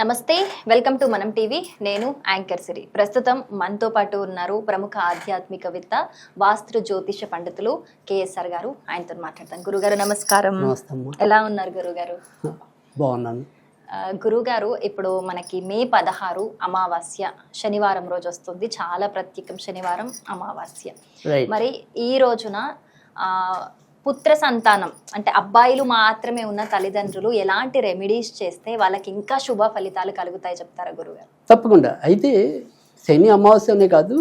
నమస్తే, welcome to మనం TV. నేను యాంకర్ సిరి. ప్రస్తుతం మనతో పాటు ఉన్నారు ప్రముఖ ఆధ్యాత్మికవేత్త, వాస్తు జ్యోతిష పండితులు కేఎస్ఆర్ గారు. ఆయనతో మాట్లాడతాను. గురుగారు నమస్కారం. ఎలా ఉన్నారు గురుగారు? బాగున్నాను. గురుగారు, ఇప్పుడు మనకి మే 16 అమావాస్య శనివారం రోజు వస్తుంది. చాలా ప్రత్యేకం శనివారం అమావాస్య. మరి ఈ రోజున పుత్ర సంతానం అంటే అబ్బాయిలు మాత్రమే ఉన్న తల్లిదండ్రులు ఎలాంటి రెమెడీస్ చేస్తే వాళ్ళకి ఇంకా శుభ ఫలితాలు కలుగుతాయి చెప్తారా గురుగారు? తప్పకుండా. అయితే శని అమావాస్యనే కాదు,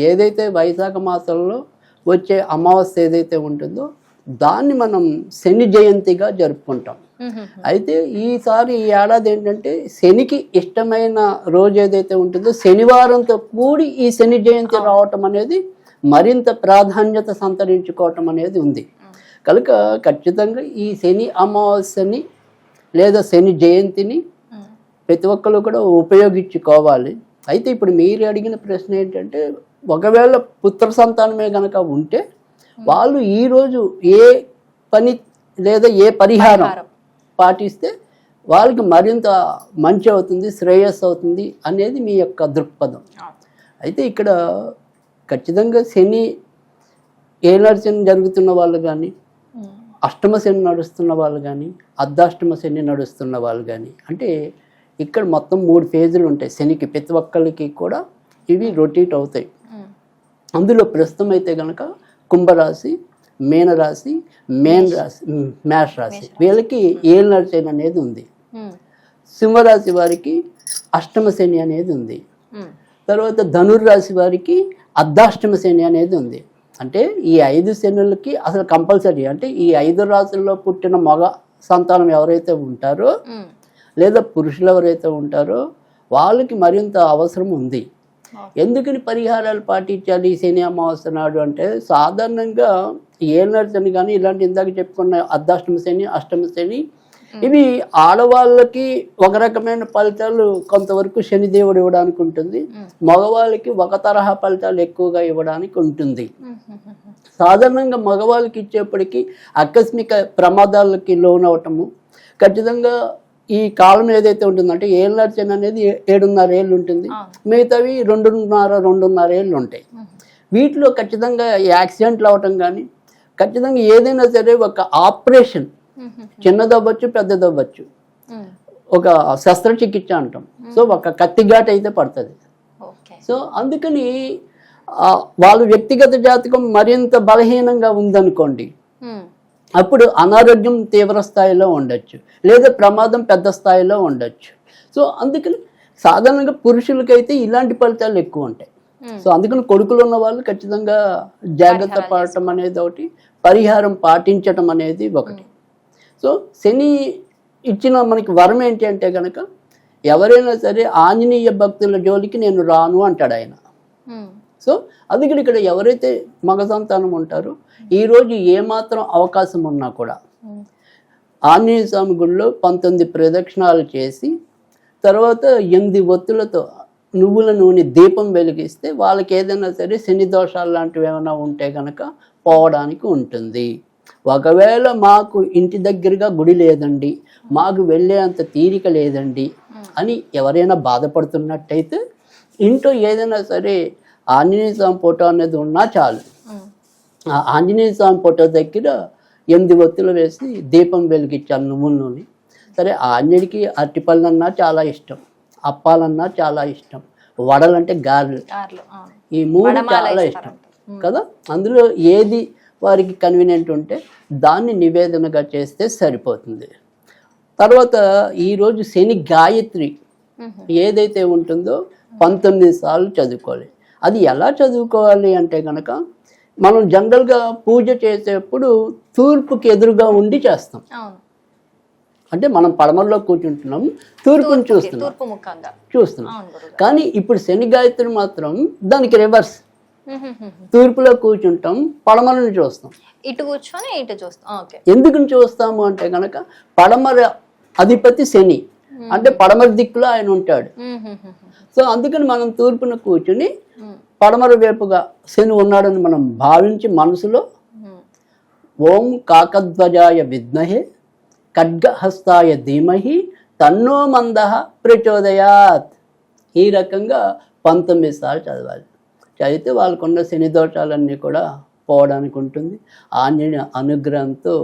ఏదైతే వైశాఖ మాసంలో వచ్చే అమావాస్య ఏదైతే ఉంటుందో దాన్ని మనం శని జయంతిగా జరుపుకుంటాం. అయితే ఈసారి ఈ ఏడాది ఏంటంటే శనికి ఇష్టమైన రోజు ఏదైతే ఉంటుందో శనివారంతో కూడి ఈ శని జయంతి రావటం అనేది మరింత ప్రాధాన్యత సంతరించుకోవటం అనేది ఉంది. కనుక ఖచ్చితంగా ఈ శని అమావాస్యని లేదా శని జయంతిని ప్రతి ఒక్కరు కూడా ఉపయోగించుకోవాలి. అయితే ఇప్పుడు మీరు అడిగిన ప్రశ్న ఏంటంటే, ఒకవేళ పుత్ర సంతానమే కనుక ఉంటే వాళ్ళు ఈరోజు ఏ పని లేదా ఏ పరిహారం పాటిస్తే వాళ్ళకి మరింత మంచి అవుతుంది, శ్రేయస్సు అవుతుంది అనేది మీ యొక్క దృక్పథం. అయితే ఇక్కడ ఖచ్చితంగా శని ఏలర్ శని జరుగుతున్న వాళ్ళు కానీ, అష్టమ శని నడుస్తున్న వాళ్ళు కానీ, అర్ధాష్టమ శని నడుస్తున్న వాళ్ళు కానీ, అంటే ఇక్కడ మొత్తం 3 ఫేజులు ఉంటాయి శనికి. ప్రతి ఒక్కరికి కూడా ఇవి రొటేట్ అవుతాయి. అందులో ప్రస్తుతం అయితే కనుక కుంభరాశి, మీనరాశి, మేష రాశి వీళ్ళకి ఏలినాడు శని అనేది ఉంది. సింహరాశి వారికి అష్టమ శని అనేది ఉంది. తర్వాత ధనుర్రాశి వారికి అర్ధాష్టమ శని అనేది ఉంది. అంటే ఈ 5 శనులకి అసలు కంపల్సరీ, అంటే ఈ 5 రాశుల్లో పుట్టిన మగ సంతానం ఎవరైతే ఉంటారో లేదా పురుషులు ఎవరైతే ఉంటారో వాళ్ళకి మరింత అవసరం ఉంది. ఎందుకని పరిహారాలు పాటించాలి శని అమావాస్య నాడు అంటే, సాధారణంగా ఏలినాడు శని కానీ ఇలాంటి ఇందాక చెప్పుకున్న అర్ధాష్టమ శని, అష్టమ శని ఇవి ఆడవాళ్ళకి ఒక రకమైన ఫలితాలు కొంతవరకు శనిదేవుడు ఇవ్వడానికి ఉంటుంది, మగవాళ్ళకి ఒక తరహా ఫలితాలు ఎక్కువగా ఇవ్వడానికి ఉంటుంది. సాధారణంగా మగవాళ్ళకి ఇచ్చేప్పటికీ ఆకస్మిక ప్రమాదాలకి లోనవటము, ఖచ్చితంగా ఈ కాలం ఏదైతే ఉంటుందంటే ఏలినాడు శని అనేది 7.5 ఏళ్ళు ఉంటుంది, మిగతావి 2.5 ఏళ్ళు ఉంటాయి. వీటిలో ఖచ్చితంగా యాక్సిడెంట్లు అవ్వటం కానీ, ఖచ్చితంగా ఏదైనా సరే ఒక ఆపరేషన్, చిన్నదవ్వచ్చు పెద్దదవ్వచ్చు, ఒక శస్త్రచికిత్స అంటాం. సో ఒక కత్తిఘాట్ అయితే పడుతుంది. సో అందుకని వాళ్ళ వ్యక్తిగత జాతకం మరింత బలహీనంగా ఉందనుకోండి, అప్పుడు అనారోగ్యం తీవ్ర స్థాయిలో ఉండొచ్చు, లేదా ప్రమాదం పెద్ద స్థాయిలో ఉండొచ్చు. సో అందుకని సాధారణంగా పురుషులకైతే ఇలాంటి ఫలితాలు ఎక్కువ ఉంటాయి. సో అందుకని కొడుకులు ఉన్న వాళ్ళు ఖచ్చితంగా జాగ్రత్త పడటం అనేది ఒకటి, పరిహారం పాటించటం అనేది ఒకటి. సో శని ఇచ్చిన మనకి వరం ఏంటి అంటే కనుక, ఎవరైనా సరే ఆంజనేయ భక్తుల జోలికి నేను రాను అంటాడు ఆయన. సో అందుకని ఇక్కడ ఎవరైతే మగ సంతానం ఉంటారో ఈరోజు ఏమాత్రం అవకాశం ఉన్నా కూడా ఆంజనేయ స్వామి గుడిలో 19 ప్రదక్షిణాలు చేసి తర్వాత 8 ఒత్తులతో నువ్వుల నూనె దీపం వెలిగిస్తే వాళ్ళకి ఏదైనా సరే శని దోషాలు లాంటివి ఏమైనా ఉంటే కనుక పోవడానికి ఉంటుంది. ఒకవేళ మాకు ఇంటి దగ్గరగా గుడి లేదండి, మాకు వెళ్ళే అంత తీరిక లేదండి అని ఎవరైనా బాధపడుతున్నట్టయితే ఇంట్లో ఏదైనా సరే ఆంజనేయ స్వామి ఫోటో అనేది ఉన్నా చాలు. ఆ ఆంజనేయ స్వామి ఫోటో దగ్గర 8 ఒత్తులు వేసి దీపం వెలిగించాలి నువ్వుల నూనె. సరే, ఆంజనేయుడికి అరటిపళ్ళన్నా చాలా ఇష్టం, అప్పాలన్నా చాలా ఇష్టం, వడలంటే గారెలు, ఈ 3 చాలా ఇష్టం కదా. అందులో ఏది వారికి కన్వీనియంట్ ఉంటే దాన్ని నివేదనగా చేస్తే సరిపోతుంది. తర్వాత ఈరోజు శని గాయత్రి ఏదైతే ఉంటుందో 19 సార్లు చదువుకోవాలి. అది ఎలా చదువుకోవాలి అంటే కనుక, మనం జనరల్గా పూజ చేసేప్పుడు తూర్పుకి ఎదురుగా ఉండి చేస్తాం. అంటే మనం పడమరలో కూర్చుంటున్నాం, తూర్పుని చూస్తున్నాం. కానీ ఇప్పుడు శని గాయత్రి మాత్రం దానికి రివర్స్, తూర్పులో కూర్చుంటాం, పడమరని చూస్తాం. ఇటు కూర్చొని ఇటు చూస్తాం. ఎందుకు చూస్తాము అంటే కనుక, పడమర అధిపతి శని, అంటే పడమర దిక్కులో ఆయన ఉంటాడు. సో అందుకని మనం తూర్పున కూర్చుని పడమర వైపుగా శని ఉన్నాడని మనం భావించి మనసులో ఓం కాకధ్వజాయ విద్మహే ఖడ్గహస్తాయ ధీమహి తన్నో మందః ప్రచోదయాత్. ఈ రకంగా 19 సార్లు చదవాలి. చదివితే వాళ్ళకున్న శని దోషాలన్నీ కూడా పోవడానికి ఉంటుంది. ఆంజనేయ అనుగ్రహంతో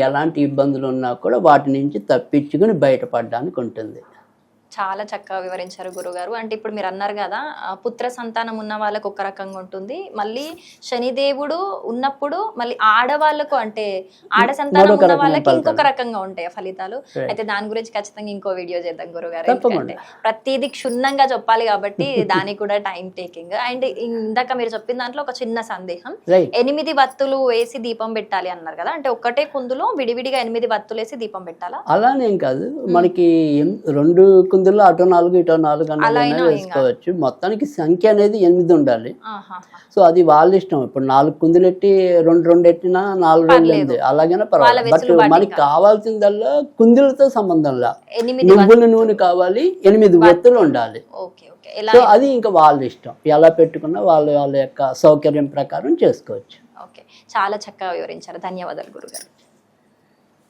ఎలాంటి ఇబ్బందులు ఉన్నా కూడా వాటి నుంచి తప్పించుకుని బయటపడడానికి ఉంటుంది. చాలా చక్కగా వివరించారు గురుగారు. అంటే ఇప్పుడు మీరు అన్నారు కదా, పుత్ర సంతానం ఉన్న వాళ్ళకు ఒక రకంగా ఉంటుంది, మళ్ళీ శనిదేవుడు ఉన్నప్పుడు మళ్ళీ ఆడవాళ్ళకు అంటే ఆడ సంతానం ఉన్న వాళ్ళకి ఇంకొక రకంగా ఉంటాయి ఫలితాలు. అయితే దాని గురించి ఖచ్చితంగా ఇంకో వీడియో చేద్దాం గురుగారు, ఎందుకంటే ప్రతిదీ క్షుణ్ణంగా చెప్పాలి కాబట్టి దానికి కూడా టైం టేకింగ్. అండ్ ఇందాక మీరు చెప్పిన దాంట్లో ఒక చిన్న సందేహం, 8 వత్తులు వేసి దీపం పెట్టాలి అన్నారు కదా, అంటే ఒక్కటే కుందులో విడివిడిగా 8 వత్తులు వేసి దీపం పెట్టాలా? అలానేం కాదు, మనకి 2 కుందుల్లో అటో 4 ఇటో 4 అన్నది వేసుకోవచ్చు. మొత్తానికి సంఖ్య అనేది 8 ఉండాలి. సో అది వాళ్ళ ఇష్టం. ఇప్పుడు 4 కుందులు ఎట్టి 2 ఎట్టినా 4 2 అలాగైనా పర్వాలేదు. బట్ మనకి కావాల్సిందల్లా కుందులతో సంబంధంలా నువ్వుల నూనె కావాలి, 8 ఒత్తులు ఉండాలి. సో అది ఇంకా వాళ్ళ ఇష్టం, ఎలా పెట్టుకున్నా వాళ్ళ వాళ్ళ యొక్క సౌకర్యం ప్రకారం చేసుకోవచ్చు. ఓకే, చాలా చక్కగా వివరించారు. ధన్యవాదాలు గురుగారు.